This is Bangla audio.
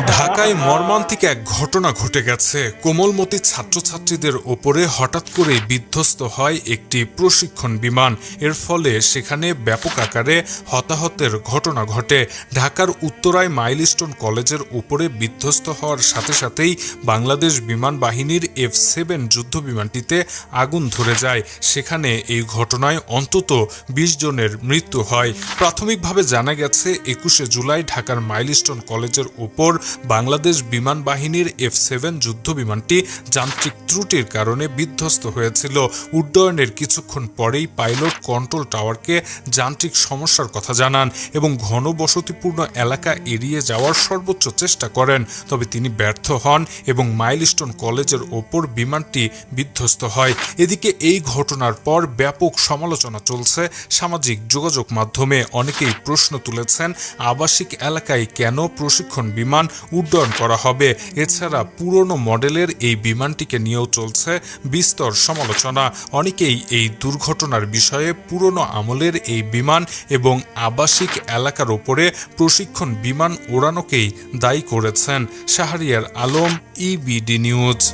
ঢাকায় মর্মান্তিক এক ঘটনা ঘটে গেছে। কোমলমতি ছাত্রছাত্রীদের ওপরে হঠাৎ করে বিধ্বস্ত হয় একটি প্রশিক্ষণ বিমান। এর ফলে সেখানে ব্যাপক আকারে হতাহতের ঘটনা ঘটে। ঢাকার উত্তরায় মাইলস্টোন কলেজের ওপরে বিধ্বস্ত হওয়ার সাথে সাথেই বাংলাদেশ বিমান বাহিনীর F-7 যুদ্ধ বিমানটিতে আগুন ধরে যায়। সেখানে এই ঘটনায় অন্তত 20 জনের মৃত্যু হয়। প্রাথমিকভাবে জানা গেছে 21শে জুলাই ঢাকার মাইলস্টোন কলেজের ওপর বাংলাদেশ বিমান বাহিনীর F-7 যুদ্ধ বিমানটি যান্ত্রিক ত্রুটির কারণে বিধ্বস্ত হয়েছিল। উড্ডয়নের কিছুক্ষণ পরেই পাইলট কন্ট্রোল টাওয়ারকে যান্ত্রিক সমস্যার কথা জানান এবং ঘনবসতিপূর্ণ এলাকা এড়িয়ে যাওয়ার সর্বোচ্চ চেষ্টা করেন। তবে তিনি ব্যর্থ হন এবং মাইলস্টোন কলেজের ওপর বিমানটি বিধ্বস্ত হয়। এদিকে এই ঘটনার পর ব্যাপক সমালোচনা চলছে সামাজিক যোগাযোগ মাধ্যমে। অনেকেই প্রশ্ন তুলেছেন, আবাসিক এলাকায় কেন প্রশিক্ষণ বিমান উড্ডয়ন করা হবে? এছাড়া পুরনো মডেলের এই বিমানটিকে নিয়েও চলছে বিস্তর সমালোচনা। অনেকেই এই দুর্ঘটনার বিষয়ে পুরনো আমলের এই বিমান এবং আবাসিক এলাকার ওপরে প্রশিক্ষণ বিমান ওড়ানোকেই দায়ী করেছেন। Shahriar Alam, EBD news.